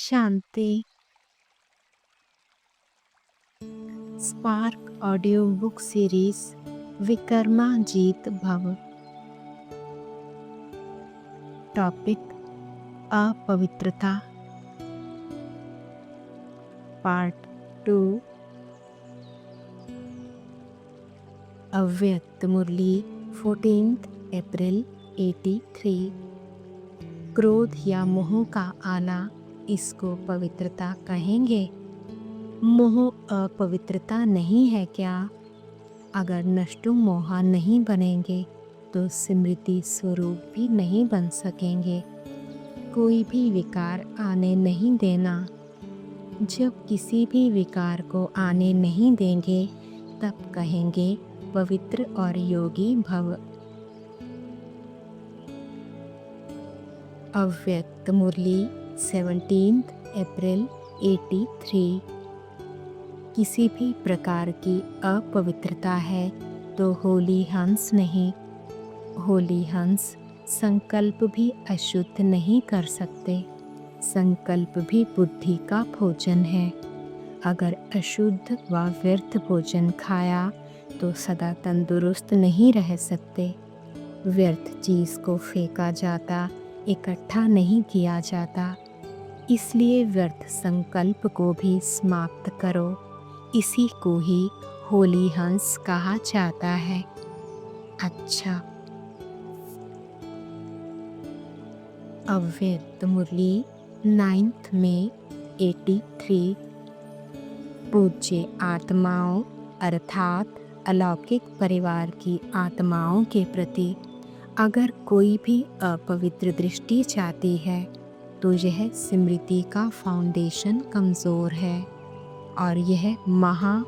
शांति। Spark audio book series विक्रमाजीत भव। Topic अपवित्रता। पार्ट 2। अव्यक्त मुरली 14 अप्रैल 83। क्रोध या मोह का आना, इसको पवित्रता कहेंगे? मोह अपवित्रता नहीं है क्या? अगर नष्टु मोहा नहीं बनेंगे तो स्मृति स्वरूप भी नहीं बन सकेंगे। कोई भी विकार आने नहीं देना। जब किसी भी विकार को आने नहीं देंगे तब कहेंगे पवित्र और योगी भव। अव्यक्त मुरली 17 अप्रैल 83। किसी भी प्रकार की अपवित्रता है तो होली हंस नहीं। होली हंस संकल्प भी अशुद्ध नहीं कर सकते। संकल्प भी बुद्धि का भोजन है। अगर अशुद्ध व व्यर्थ भोजन खाया तो सदा तंदुरुस्त नहीं रह सकते। व्यर्थ चीज को फेंका जाता, इकट्ठा नहीं किया जाता। इसलिए व्यर्थ संकल्प को भी समाप्त करो। इसी को ही होली हंस कहा जाता है। अच्छा। अव्यक्त मुरली 9 मई 83। पूज्य आत्माओं अर्थात अलौकिक परिवार की आत्माओं के प्रति अगर कोई भी अपवित्र दृष्टि जाती है तो यह स्मृति का फाउंडेशन कमज़ोर है और यह महा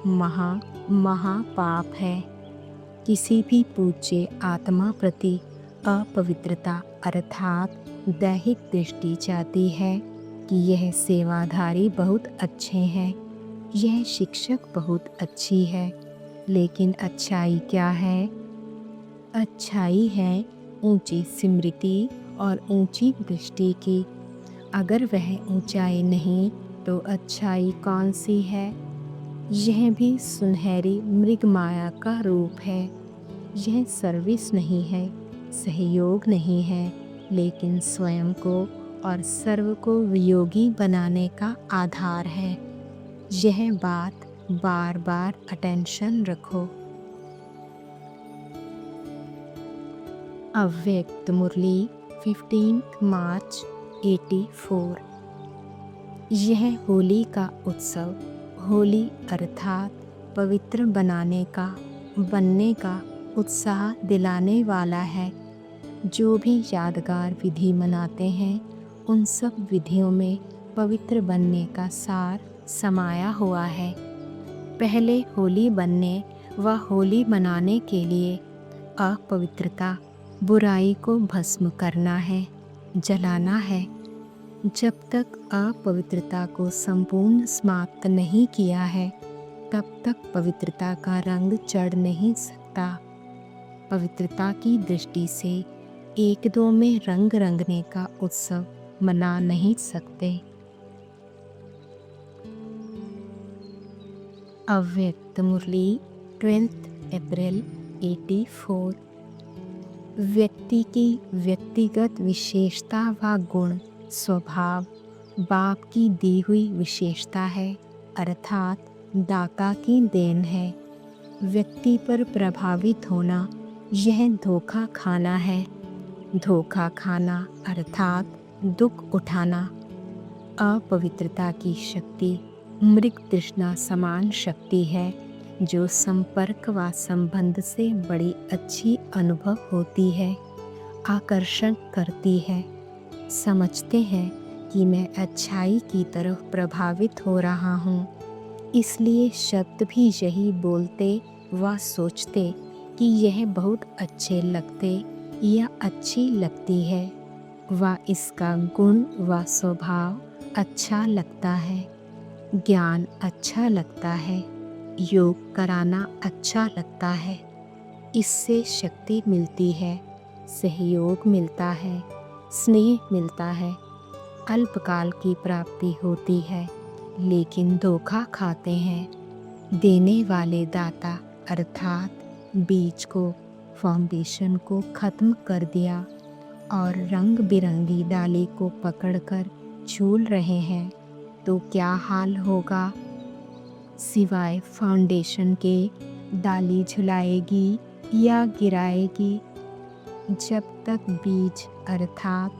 पाप है। किसी भी पूज्य आत्मा प्रति अपवित्रता अर्थात दैहिक दृष्टि जाती है कि यह सेवाधारी बहुत अच्छे हैं, यह शिक्षक बहुत अच्छी है, लेकिन अच्छाई क्या है? अच्छाई है ऊंची स्मृति और ऊंची दृष्टि की। अगर वह ऊंचाई नहीं तो अच्छाई कौन सी है? यह भी सुनहरी मृग माया का रूप है। यह सर्विस नहीं है, सहयोग नहीं है, लेकिन स्वयं को और सर्व को वियोगी बनाने का आधार है। यह बात बार बार अटेंशन रखो। अव्यक्त मुरली 15 मार्च 84। यह होली का उत्सव, होली अर्थात पवित्र बनने का उत्साह दिलाने वाला है। जो भी यादगार विधि मनाते हैं उन सब विधियों में पवित्र बनने का सार समाया हुआ है। पहले होली बनने व होली मनाने के लिए अपवित्रता, बुराई को भस्म करना है, जलाना है। जब तक अपवित्रता को संपूर्ण समाप्त नहीं किया है तब तक पवित्रता का रंग चढ़ नहीं सकता। पवित्रता की दृष्टि से एक दो में रंग रंगने का उत्सव मना नहीं सकते। अव्यक्त मुरली 20 अप्रैल 84। व्यक्ति की व्यक्तिगत विशेषता व गुण स्वभाव बाप की दी हुई विशेषता है अर्थात दाता की देन है। व्यक्ति पर प्रभावित होना यह धोखा खाना है। धोखा खाना अर्थात दुख उठाना। अपवित्रता की शक्ति मृग तृष्णा समान शक्ति है जो संपर्क व संबंध से बड़ी अच्छी अनुभव होती है, आकर्षण करती है। समझते हैं कि मैं अच्छाई की तरफ प्रभावित हो रहा हूँ, इसलिए शब्द भी यही बोलते व सोचते कि यह बहुत अच्छे लगते या अच्छी लगती है व इसका गुण व स्वभाव अच्छा लगता है, ज्ञान अच्छा लगता है, योग कराना अच्छा लगता है। इससे शक्ति मिलती है, सहयोग मिलता है, स्नेह मिलता है। अल्पकाल की प्राप्ति होती है, लेकिन धोखा खाते हैं। देने वाले दाता अर्थात बीज को, फाउंडेशन को खत्म कर दिया और रंग बिरंगी डाली को पकड़कर झूल रहे हैं, तो क्या हाल होगा? सिवाय फाउंडेशन के डाली झुलाएगी या गिराएगी। जब तक बीज अर्थात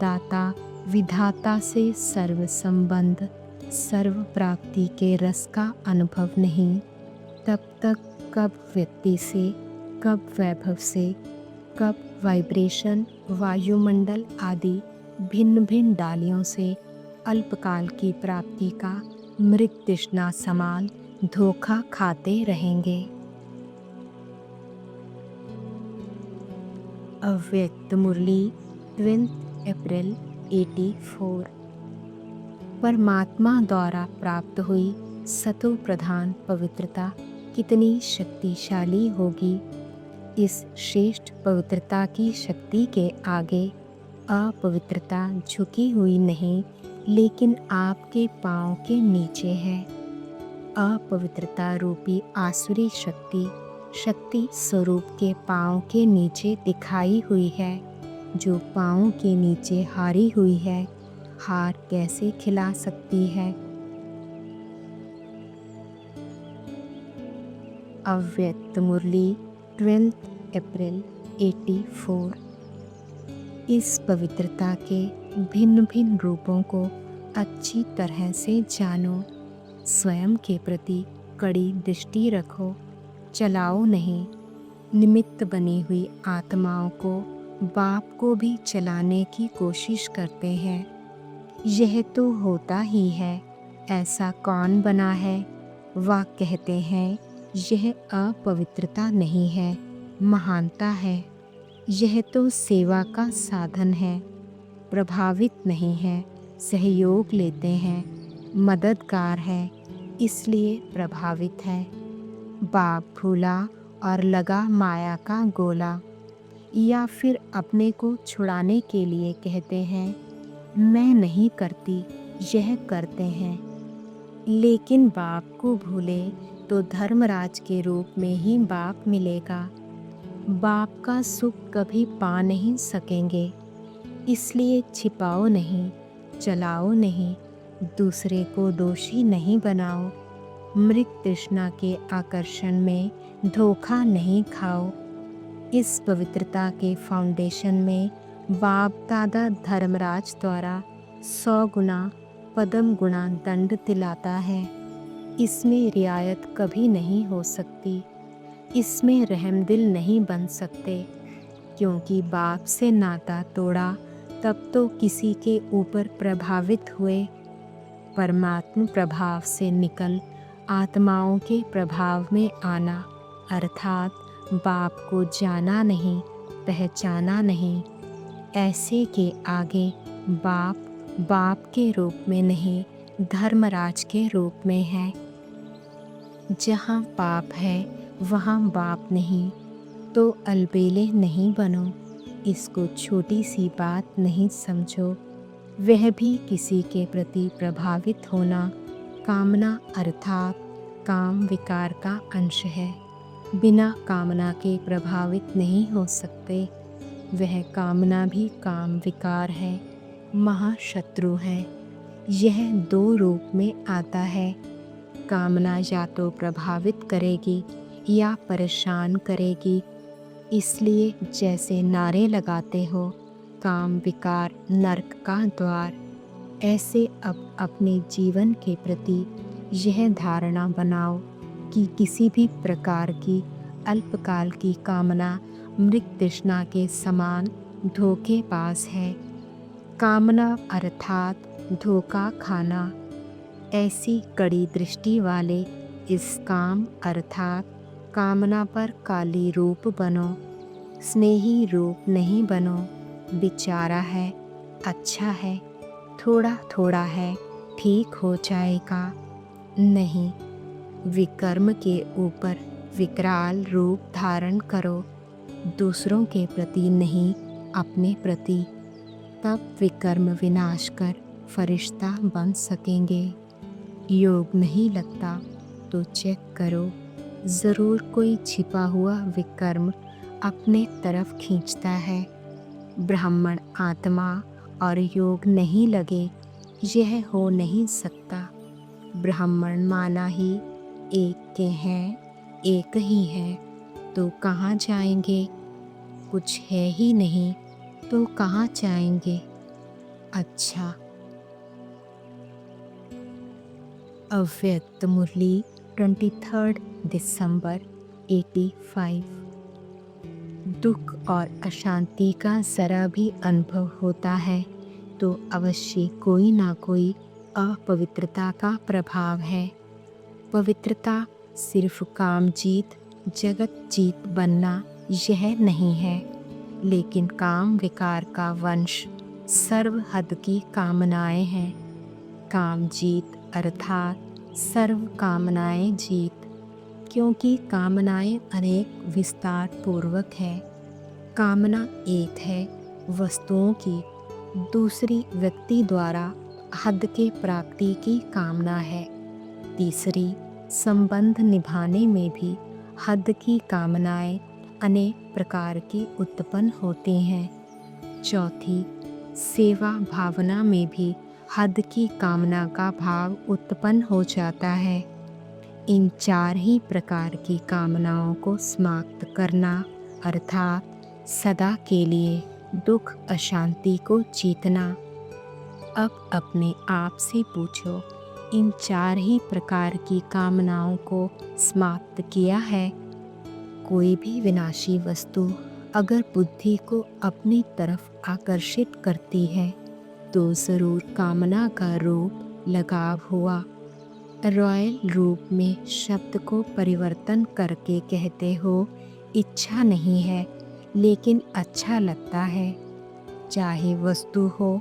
दाता विधाता से सर्व संबंध, सर्व प्राप्ति के रस का अनुभव नहीं, तब तक कब व्यक्ति से, कब वैभव से, कब वाइब्रेशन, वायुमंडल आदि भिन्न भिन्न डालियों से अल्पकाल की प्राप्ति का मृग तृष्णा समान धोखा खाते रहेंगे। अव्यक्त मुरली 20 अप्रैल 84। परमात्मा द्वारा प्राप्त हुई सतो प्रधान पवित्रता कितनी शक्तिशाली होगी। इस श्रेष्ठ पवित्रता की शक्ति के आगे अपवित्रता झुकी हुई नहीं, लेकिन आपके पाँव के नीचे है। अपवित्रता रूपी आसुरी शक्ति शक्ति स्वरूप के पाँव के नीचे दिखाई हुई है। जो पाँव के नीचे हारी हुई है, हार कैसे खिला सकती है? अव्यक्त मुरली 20 अप्रैल 84। इस पवित्रता के भिन्न भिन्न रूपों को अच्छी तरह से जानो। स्वयं के प्रति कड़ी दृष्टि रखो, चलाओ नहीं। निमित्त बनी हुई आत्माओं को बाप को भी चलाने की कोशिश करते हैं। यह तो होता ही है, ऐसा कौन बना है? वह कहते हैं यह अपवित्रता नहीं है, महानता है। यह तो सेवा का साधन है, प्रभावित नहीं है, सहयोग लेते हैं, मददगार है, इसलिए प्रभावित है। बाप भूला और लगा माया का गोला, या फिर अपने को छुड़ाने के लिए कहते हैं मैं नहीं करती, यह करते हैं। लेकिन बाप को भूले तो धर्मराज के रूप में ही बाप मिलेगा। बाप का सुख कभी पा नहीं सकेंगे, इसलिए छिपाओ नहीं, चलाओ नहीं, दूसरे को दोषी नहीं बनाओ। मृग तृष्णा के आकर्षण में धोखा नहीं खाओ। इस पवित्रता के फाउंडेशन में बाप दादा धर्मराज द्वारा 100 गुना पदम गुणा दंड दिलाता है। इसमें रियायत कभी नहीं हो सकती, इसमें रहमदिल नहीं बन सकते, क्योंकि बाप से नाता तोड़ा तब तो किसी के ऊपर प्रभावित हुए। परमात्म प्रभाव से निकल आत्माओं के प्रभाव में आना, अर्थात बाप को जाना नहीं, पहचाना नहीं। ऐसे के आगे बाप बाप के रूप में नहीं, धर्मराज के रूप में है। जहाँ पाप है वहाँ बाप नहीं, तो अलबेले नहीं बनो। इसको छोटी सी बात नहीं समझो। वह भी किसी के प्रति प्रभावित होना कामना अर्थात काम विकार का अंश है। बिना कामना के प्रभावित नहीं हो सकते। वह कामना भी काम विकार है, महाशत्रु है। यह 2 रूप में आता है। कामना या तो प्रभावित करेगी या परेशान करेगी। इसलिए जैसे नारे लगाते हो काम विकार नरक का द्वार, ऐसे अब अपने जीवन के प्रति यह धारणा बनाओ कि किसी भी प्रकार की अल्पकाल की कामना मृग तृष्णा के समान धोखेबाज है। कामना अर्थात धोखा खाना। ऐसी कड़ी दृष्टि वाले इस काम अर्थात कामना पर काली रूप बनो, स्नेही रूप नहीं बनो। बेचारा है, अच्छा है, थोड़ा थोड़ा है, ठीक हो जाएगा। नहीं, विकर्म के ऊपर विकराल रूप धारण करो, दूसरों के प्रति नहीं, अपने प्रति। तब विकर्म विनाश कर फरिश्ता बन सकेंगे। योग नहीं लगता तो चेक करो, ज़रूर कोई छिपा हुआ विकर्म अपने तरफ खींचता है। ब्राह्मण आत्मा और योग नहीं लगे, यह हो नहीं सकता। ब्राह्मण माना ही एक के हैं, एक ही है, तो कहाँ जाएंगे? कुछ है ही नहीं तो कहाँ जाएंगे? अच्छा। अव्यक्त मुरली 23 दिसंबर 85। दुख और अशांति का ज़रा भी अनुभव होता है तो अवश्य कोई ना कोई अपवित्रता का प्रभाव है। पवित्रता सिर्फ काम जीत, जगत जीत बनना यह नहीं है, लेकिन काम विकार का वंश सर्व हद की कामनाएं हैं। काम जीत अर्थात सर्व कामनाएं जीत, क्योंकि कामनाएं अनेक विस्तार पूर्वक है। कामना एक है वस्तुओं की, दूसरी व्यक्ति द्वारा हद के प्राप्ति की कामना है, तीसरी संबंध निभाने में भी हद की कामनाएं अनेक प्रकार की उत्पन्न होती हैं, चौथी सेवा भावना में भी हद की कामना का भाव उत्पन्न हो जाता है। इन चार ही प्रकार की कामनाओं को समाप्त करना अर्थात सदा के लिए दुख अशांति को जीतना। अब अपने आप से पूछो, इन चार ही प्रकार की कामनाओं को समाप्त किया है? कोई भी विनाशी वस्तु अगर बुद्धि को अपनी तरफ आकर्षित करती है तो ज़रूर कामना का रूप लगाव हुआ। रॉयल रूप में शब्द को परिवर्तन करके कहते हो, इच्छा नहीं है लेकिन अच्छा लगता है। चाहे वस्तु हो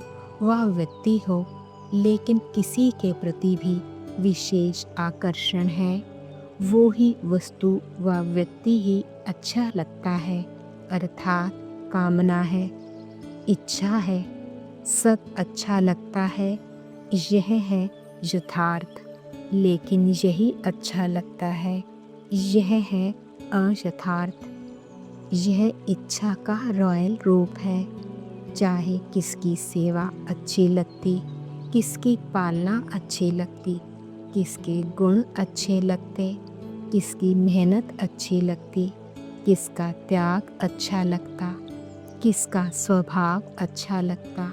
व व्यक्ति हो, लेकिन किसी के प्रति भी विशेष आकर्षण है, वो ही वस्तु व व्यक्ति ही अच्छा लगता है, अर्थात कामना है, इच्छा है, सब अच्छा लगता है, यह है यथार्थ। लेकिन यही अच्छा लगता है, यह है अयथार्थ। यह इच्छा का रॉयल रूप है। चाहे किसकी सेवा अच्छी लगती, किसकी पालना अच्छी लगती, किसके गुण अच्छे लगते, किसकी मेहनत अच्छी लगती, किसका त्याग अच्छा लगता, किसका स्वभाव अच्छा लगता,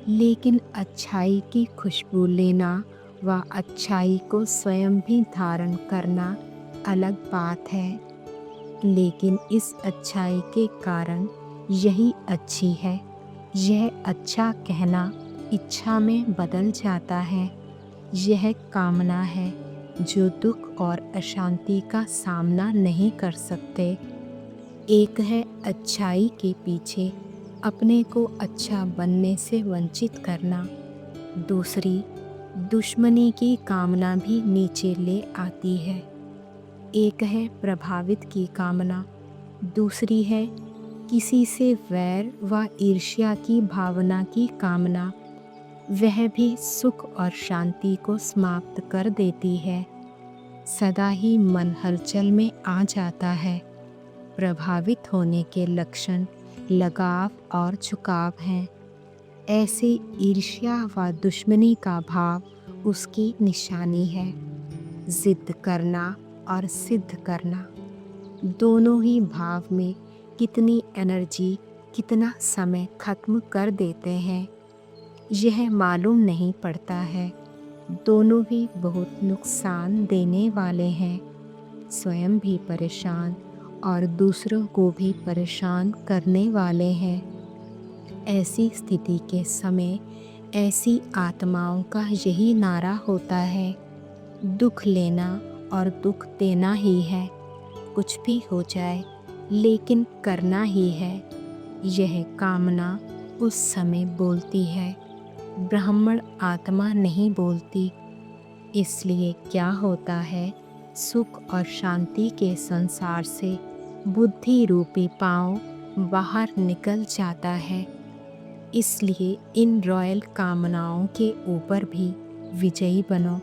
लेकिन अच्छाई की खुशबू लेना व अच्छाई को स्वयं भी धारण करना अलग बात है। लेकिन इस अच्छाई के कारण यही अच्छी है, यह अच्छा कहना इच्छा में बदल जाता है। यह कामना है जो दुख और अशांति का सामना नहीं कर सकते। एक है अच्छाई के पीछे अपने को अच्छा बनने से वंचित करना, दूसरी दुश्मनी की कामना भी नीचे ले आती है। एक है प्रभावित की कामना, दूसरी है किसी से वैर व ईर्ष्या की भावना की कामना, वह भी सुख और शांति को समाप्त कर देती है। सदा ही मन हलचल में आ जाता है। प्रभावित होने के लक्षण लगाव और झुकाव हैं। ऐसे ईर्ष्या व दुश्मनी का भाव उसकी निशानी है। जिद करना और सिद्ध करना, दोनों ही भाव में कितनी एनर्जी, कितना समय खत्म कर देते हैं, यह मालूम नहीं पड़ता है। दोनों ही बहुत नुकसान देने वाले हैं, स्वयं भी परेशान और दूसरों को भी परेशान करने वाले हैं। ऐसी स्थिति के समय ऐसी आत्माओं का यही नारा होता है, दुख लेना और दुख देना ही है, कुछ भी हो जाए लेकिन करना ही है। यह कामना उस समय बोलती है, ब्राह्मण आत्मा नहीं बोलती। इसलिए क्या होता है, सुख और शांति के संसार से बुद्धि रूपी पांव बाहर निकल जाता है। इसलिए इन रॉयल कामनाओं के ऊपर भी विजयी बनो।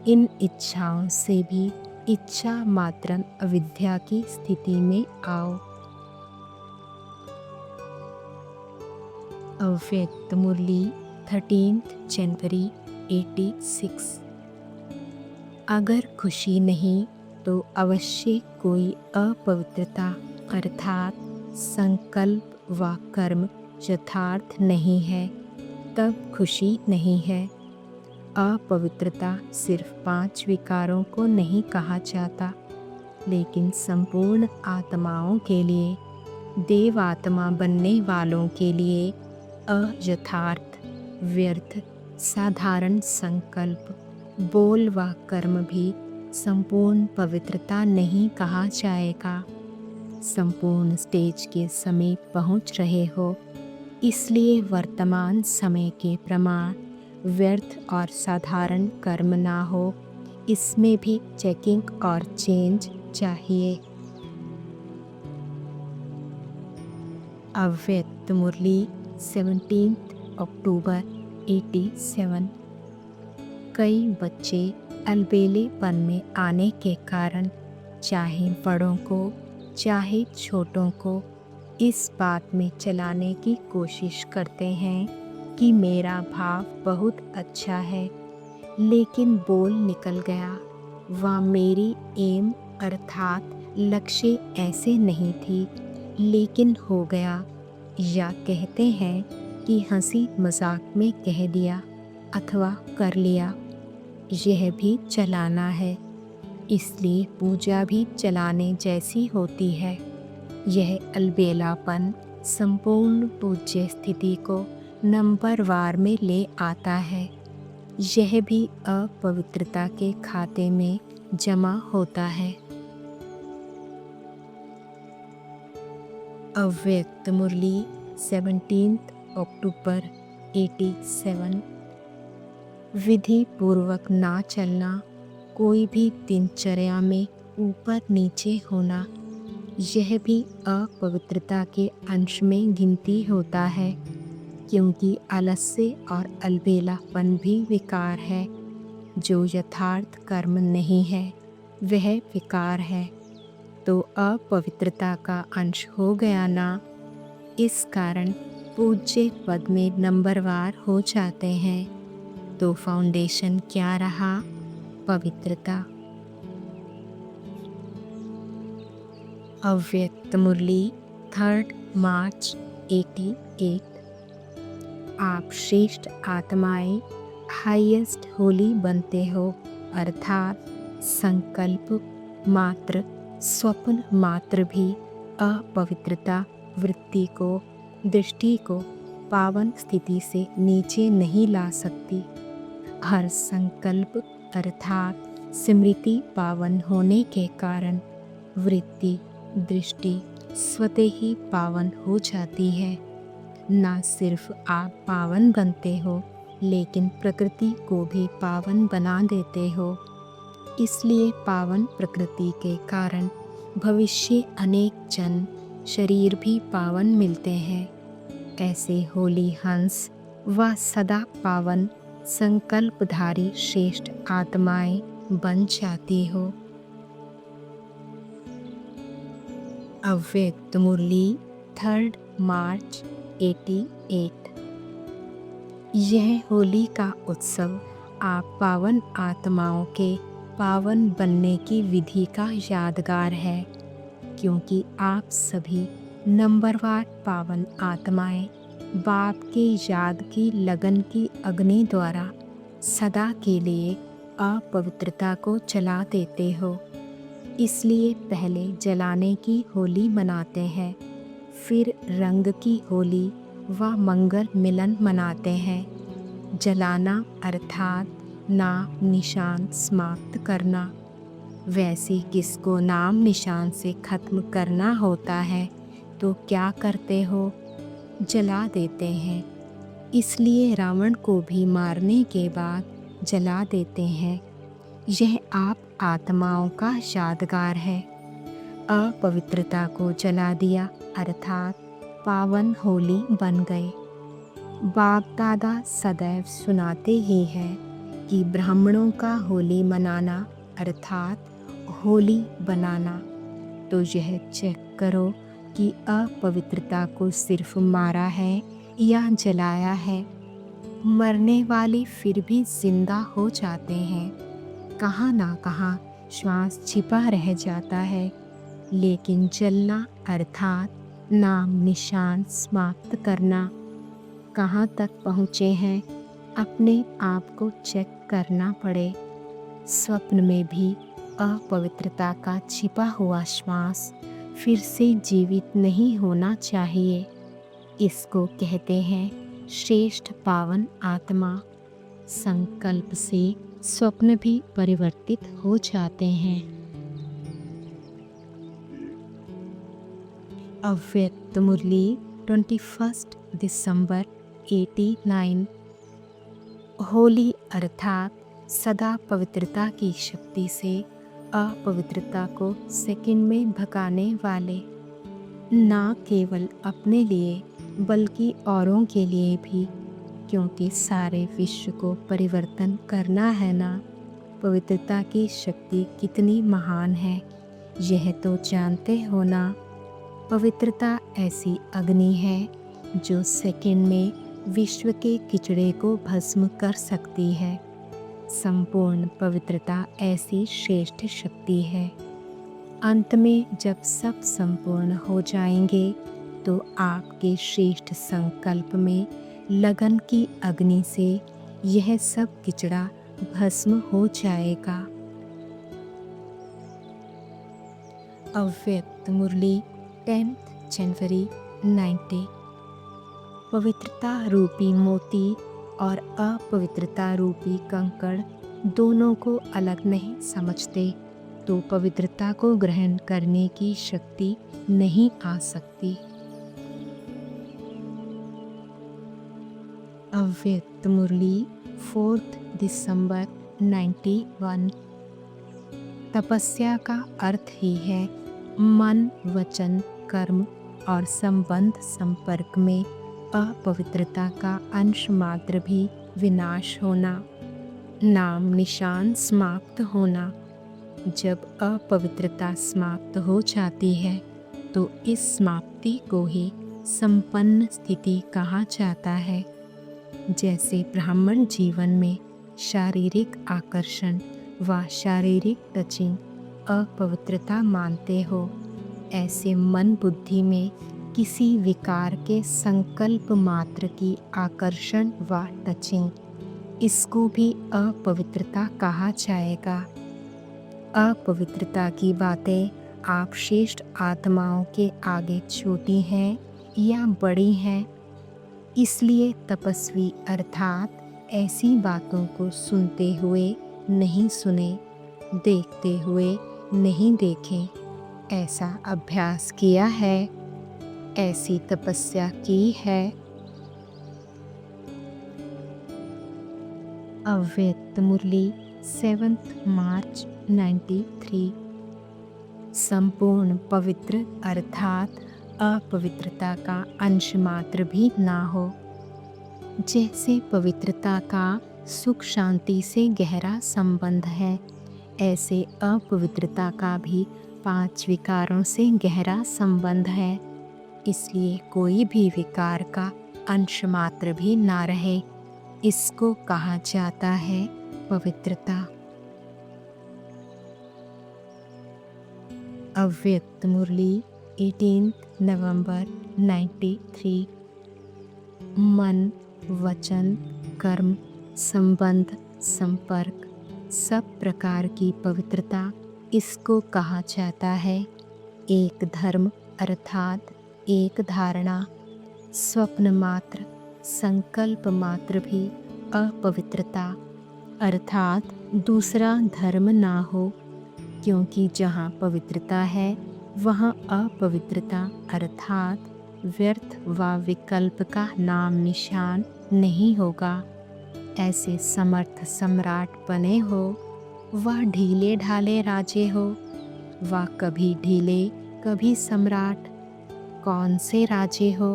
इन इच्छाओं से भी इच्छा मात्रन अविद्या की स्थिति में आओ। अव्यक्त मुरली 13 जनवरी 86। अगर खुशी नहीं तो अवश्य कोई अपवित्रता अर्थात संकल्प व कर्म यथार्थ नहीं है, तब खुशी नहीं है। अपवित्रता सिर्फ 5 विकारों को नहीं कहा जाता, लेकिन संपूर्ण आत्माओं के लिए, देवात्मा बनने वालों के लिए अयथार्थ, व्यर्थ, साधारण संकल्प, बोल व कर्म भी संपूर्ण पवित्रता नहीं कहा जाएगा। संपूर्ण स्टेज के समीप पहुंच रहे हो, इसलिए वर्तमान समय के प्रमाण व्यर्थ और साधारण कर्म ना हो, इसमें भी चेकिंग और चेंज चाहिए। अव्यक्त मुरली 17 अक्टूबर 87। कई बच्चे अलबेलेपन में आने के कारण चाहे बड़ों को चाहे छोटों को इस बात में चलाने की कोशिश करते हैं कि मेरा भाव बहुत अच्छा है, लेकिन बोल निकल गया, वह मेरी एम अर्थात लक्ष्य ऐसे नहीं थी, लेकिन हो गया। या कहते हैं कि हंसी मजाक में कह दिया अथवा कर लिया। यह भी चलाना है, इसलिए पूजा भी चलाने जैसी होती है। यह अलबेलापन संपूर्ण पूज्य स्थिति को नंबरवार में ले आता है। यह भी अपवित्रता के खाते में जमा होता है। अव्यक्त मुरली 17 अक्टूबर 87। विधि पूर्वक ना चलना, कोई भी दिनचर्या में ऊपर नीचे होना, यह भी अपवित्रता के अंश में गिनती होता है, क्योंकि आलस्य और अलबेलापन भी विकार है। जो यथार्थ कर्म नहीं है वह विकार है, तो अपवित्रता का अंश हो गया ना। इस कारण पूज्य पद में नंबरवार हो जाते हैं, तो फाउंडेशन क्या रहा? पवित्रता। अव्यक्त मुरली 3 मार्च 88। आप श्रेष्ठ आत्माएं हाईएस्ट होली बनते हो, अर्थात संकल्प मात्र, स्वप्न मात्र भी अपवित्रता वृत्ति को, दृष्टि को पावन स्थिति से नीचे नहीं ला सकती। हर संकल्प अर्थात स्मृति पावन होने के कारण वृत्ति, दृष्टि स्वतः ही पावन हो जाती है। न सिर्फ आप पावन बनते हो, लेकिन प्रकृति को भी पावन बना देते हो। इसलिए पावन प्रकृति के कारण भविष्य अनेक जन शरीर भी पावन मिलते हैं। ऐसे होली हंस व सदा पावन संकल्पधारी श्रेष्ठ आत्माएं बन जाती हो। अव्यक्त मुरली 3 मार्च 88। यह होली का उत्सव आप पावन आत्माओं के पावन बनने की विधि का यादगार है, क्योंकि आप सभी नंबरवार पावन आत्माएं बाप के याद की लगन की अग्नि द्वारा सदा के लिए अपवित्रता को जला देते हो। इसलिए पहले जलाने की होली मनाते हैं, फिर रंग की होली व मंगल मिलन मनाते हैं। जलाना अर्थात नाम निशान समाप्त करना। वैसे किसको नाम निशान से खत्म करना होता है तो क्या करते हो? जला देते हैं। इसलिए रावण को भी मारने के बाद जला देते हैं। यह आप आत्माओं का यादगार है। अपवित्रता को जला दिया अर्थात पावन होली बन गए। बाप दादा सदैव सुनाते ही हैं कि ब्राह्मणों का होली मनाना अर्थात होली बनाना। तो यह चेक करो कि अपवित्रता को सिर्फ मारा है या जलाया है। मरने वाले फिर भी जिंदा हो जाते हैं। कहाँ ना कहाँ श्वास छिपा रह जाता है, लेकिन जलना अर्थात नाम निशान समाप्त करना। कहाँ तक पहुँचे हैं, अपने आप को चेक करना पड़े। स्वप्न में भी अपवित्रता का छिपा हुआ श्वास फिर से जीवित नहीं होना चाहिए। इसको कहते हैं श्रेष्ठ पावन आत्मा। संकल्प से स्वप्न भी परिवर्तित हो जाते हैं। अव्यक्त मुरली 21 दिसंबर 89। होली अर्थात सदा पवित्रता की शक्ति से अपवित्रता को सेकंड में भगाने वाले। ना केवल अपने लिए बल्कि औरों के लिए भी, क्योंकि सारे विश्व को परिवर्तन करना है ना। पवित्रता की शक्ति कितनी महान है, यह तो जानते हो ना। पवित्रता ऐसी अग्नि है जो सेकंड में विश्व के किचड़े को भस्म कर सकती है। संपूर्ण पवित्रता ऐसी श्रेष्ठ शक्ति है। अंत में जब सब संपूर्ण हो जाएंगे तो आपके श्रेष्ठ संकल्प में लगन की अग्नि से यह सब किचड़ा भस्म हो जाएगा। अव्यक्त मुरली 10 जनवरी 90। पवित्रता रूपी मोती और अपवित्रता रूपी कंकड़ दोनों को अलग नहीं समझते तो पवित्रता को ग्रहण करने की शक्ति नहीं आ सकती। अव्यक्त मुरली 4 दिसंबर 91। तपस्या का अर्थ ही है मन, वचन, कर्म और संबंध संपर्क में अपवित्रता का अंश मात्र भी विनाश होना, नाम निशान समाप्त होना। जब अपवित्रता समाप्त हो जाती है तो इस समाप्ति को ही संपन्न स्थिति कहा जाता है। जैसे ब्राह्मण जीवन में शारीरिक आकर्षण व शारीरिक टचिंग अपवित्रता मानते हो, ऐसे मन बुद्धि में किसी विकार के संकल्प मात्र की आकर्षण व टचिंग, इसको भी अपवित्रता कहा जाएगा। अपवित्रता की बातें आप श्रेष्ठ आत्माओं के आगे छोटी हैं या बड़ी हैं, इसलिए तपस्वी अर्थात ऐसी बातों को सुनते हुए नहीं सुने, देखते हुए नहीं देखें। ऐसा अभ्यास किया है, ऐसी तपस्या की है। अव्यक्त मुरली 7 मार्च 93। संपूर्ण पवित्र अर्थात अपवित्रता का अंश मात्र भी ना हो। जैसे पवित्रता का सुख शांति से गहरा संबंध है, ऐसे अपवित्रता का भी 5 विकारों से गहरा संबंध है। इसलिए कोई भी विकार का अंश मात्र भी ना रहे, इसको कहा जाता है पवित्रता। अव्यक्त मुरली 18 नवंबर 93। मन, वचन, कर्म, संबंध, संपर्क, सब प्रकार की पवित्रता, इसको कहा जाता है एक धर्म अर्थात एक धारणा। स्वप्न मात्र, संकल्प मात्र भी अपवित्रता अर्थात दूसरा धर्म ना हो, क्योंकि जहाँ पवित्रता है वहाँ अपवित्रता अर्थात व्यर्थ व विकल्प का नाम निशान नहीं होगा। ऐसे समर्थ सम्राट बने हो व ढीले ढाले राजे हो व कभी ढीले कभी सम्राट, कौन से राजे हो,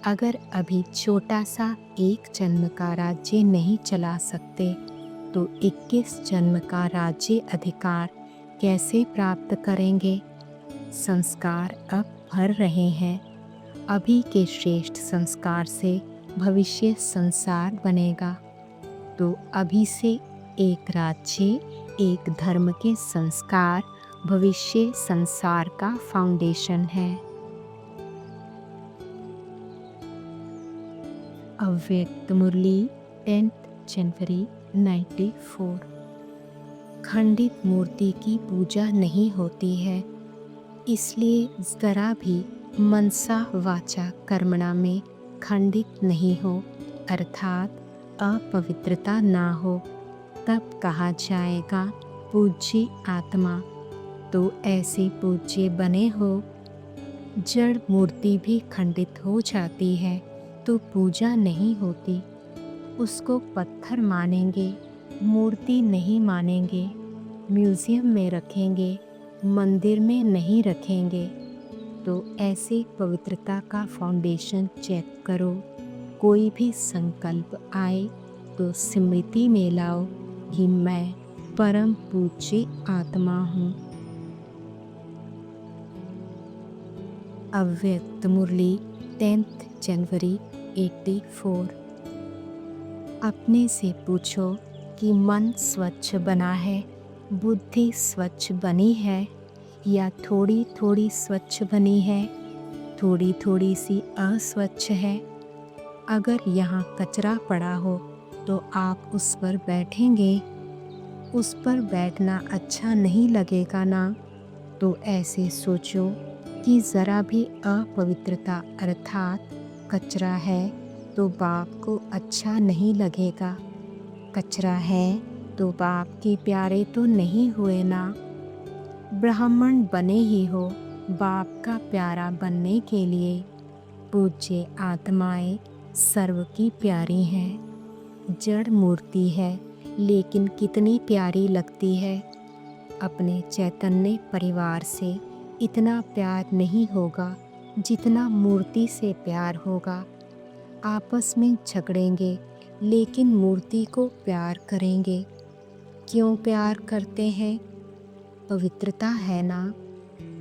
अगर अभी छोटा सा एक जन्म का राज्य नहीं चला सकते तो 21 जन्म का राज्य अधिकार कैसे प्राप्त करेंगे? संस्कार अब भर रहे हैं। अभी के श्रेष्ठ संस्कार से भविष्य संसार बनेगा। तो अभी से एक राज्य, एक धर्म के संस्कार भविष्य संसार का फाउंडेशन है। अव्यक्त मुरली 10 जनवरी 94। खंडित मूर्ति की पूजा नहीं होती है, इसलिए जरा भी मनसा वाचा कर्मणा में खंडित नहीं हो, अर्थात अपवित्रता ना हो, तब कहा जाएगा पूज्य आत्मा। तो ऐसे पूज्य बने हो। जड़ मूर्ति भी खंडित हो जाती है तो पूजा नहीं होती। उसको पत्थर मानेंगे, मूर्ति नहीं मानेंगे, म्यूजियम में रखेंगे, मंदिर में नहीं रखेंगे। तो ऐसे पवित्रता का फाउंडेशन चेक करो। कोई भी संकल्प आए तो स्मृति में लाओ कि मैं परम पूज्य आत्मा हूँ। अव्यक्त मुरली 10 जनवरी 84। अपने से पूछो कि मन स्वच्छ बना है, बुद्धि स्वच्छ बनी है या थोड़ी थोड़ी स्वच्छ बनी है, थोड़ी थोड़ी सी अस्वच्छ है। अगर यहाँ कचरा पड़ा हो तो आप उस पर बैठेंगे? उस पर बैठना अच्छा नहीं लगेगा ना? तो ऐसे सोचो कि ज़रा भी अपवित्रता अर्थात कचरा है तो बाप को अच्छा नहीं लगेगा। कचरा है तो बाप के प्यारे तो नहीं हुए ना। ब्राह्मण बने ही हो बाप का प्यारा बनने के लिए। पूज्य आत्माएं सर्व की प्यारी हैं। जड़ मूर्ति है लेकिन कितनी प्यारी लगती है। अपने चैतन्य परिवार से इतना प्यार नहीं होगा जितना मूर्ति से प्यार होगा। आपस में झगड़ेंगे लेकिन मूर्ति को प्यार करेंगे। क्यों प्यार करते हैं? पवित्रता है ना।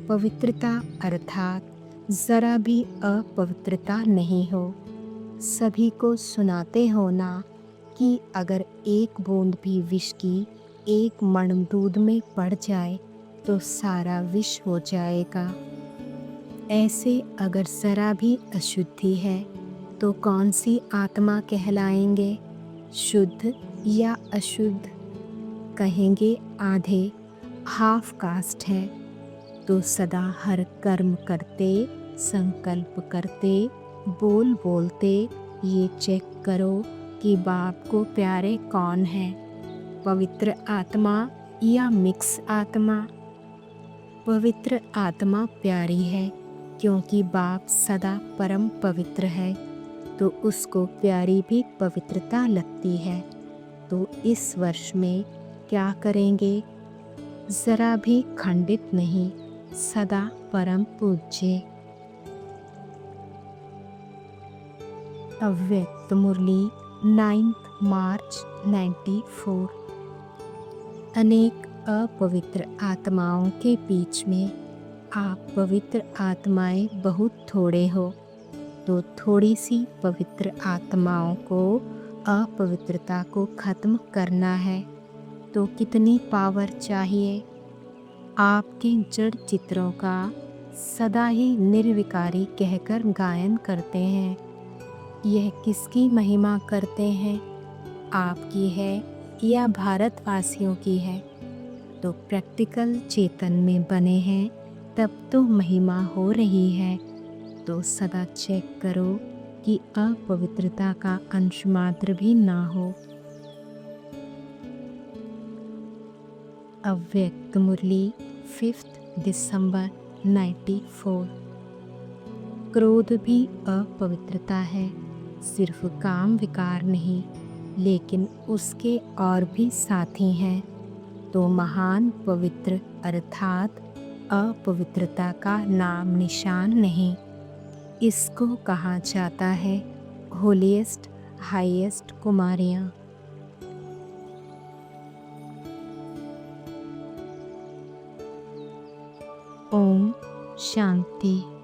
पवित्रता अर्थात ज़रा भी अपवित्रता नहीं हो। सभी को सुनाते हो ना कि अगर एक बूंद भी विष की एक मण दूध में पड़ जाए तो सारा विष हो जाएगा। ऐसे अगर ज़रा भी अशुद्धि है तो कौन सी आत्मा कहलाएंगे? शुद्ध या अशुद्ध? कहेंगे आधे, हाफ कास्ट है। तो सदा हर कर्म करते, संकल्प करते, बोल बोलते ये चेक करो कि बाप को प्यारे कौन है, पवित्र आत्मा या मिक्स आत्मा? पवित्र आत्मा प्यारी है क्योंकि बाप सदा परम पवित्र है, तो उसको प्यारी भी पवित्रता लगती है। तो इस वर्ष में क्या करेंगे? ज़रा भी खंडित नहीं, सदा परम पूज्य। अव्यक्त मुरली 9 मार्च 94। अनेक अपवित्र आत्माओं के बीच में आप पवित्र आत्माएं बहुत थोड़े हो। तो थोड़ी सी पवित्र आत्माओं को अपवित्रता को खत्म करना है तो कितनी पावर चाहिए? आपके जड़ चित्रों का सदा ही निर्विकारी कहकर गायन करते हैं। यह किसकी महिमा करते हैं? आपकी है या भारतवासियों की है? तो प्रैक्टिकल चेतन में बने हैं तब तो महिमा हो रही है। तो सदा चेक करो कि अपवित्रता का अंश मात्र भी ना हो। अव्यक्त मुरली 5 दिसंबर 94। क्रोध भी अपवित्रता है, सिर्फ काम विकार नहीं, लेकिन उसके और भी साथी हैं। तो महान पवित्र अर्थात अपवित्रता का नाम निशान नहीं। इसको कहा जाता है होलीएस्ट हाईएस्ट कुमारियाँ। ओम शांति।